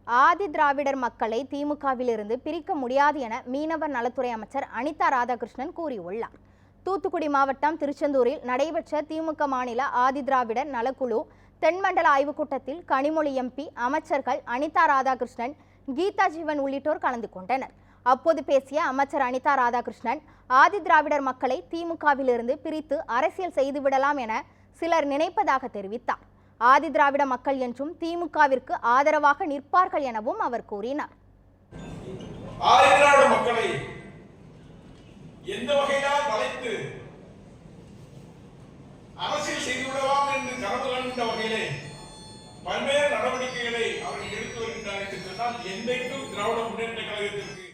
ஆதி திராவிடர் மக்களை திமுகவிலிருந்து பிரிக்க முடியாது என மீனவர் நலத்துறை அமைச்சர் அனிதா ராதாகிருஷ்ணன் கூறியுள்ளார். தூத்துக்குடி மாவட்டம் திருச்செந்தூரில் நடைபெற்ற திமுக மாநில ஆதி திராவிடர் நலக்குழு தென்மண்டல ஆய்வுக் கூட்டத்தில் கனிமொழி எம்பி, அமைச்சர்கள் அனிதா ராதாகிருஷ்ணன், கீதா ஜீவன் உள்ளிட்டோர் கலந்து கொண்டனர். அப்போது பேசிய அமைச்சர் அனிதா ராதாகிருஷ்ணன், ஆதி திராவிடர் மக்களை திமுகவிலிருந்து பிரித்து அரசியல் செய்துவிடலாம் என சிலர் நினைப்பதாக தெரிவித்தார். ஆதி திராவிட மக்கள் என்றும் திமுகவிற்கு ஆதரவாக நிற்பார்கள் எனவும் அவர் கூறினார். ஆதி திராவிட மக்களை எந்த வகையினால் வளைத்து அரசியல் செய்துவிடலாம் என்று கனவு காண்கின்ற வகையிலே பல்வேறு நடவடிக்கைகளை அவர்கள் எடுத்து வருகின்றனர் என்று சொன்னால் என்றைக்கும் திராவிட முன்னேற்ற கழகத்திற்கு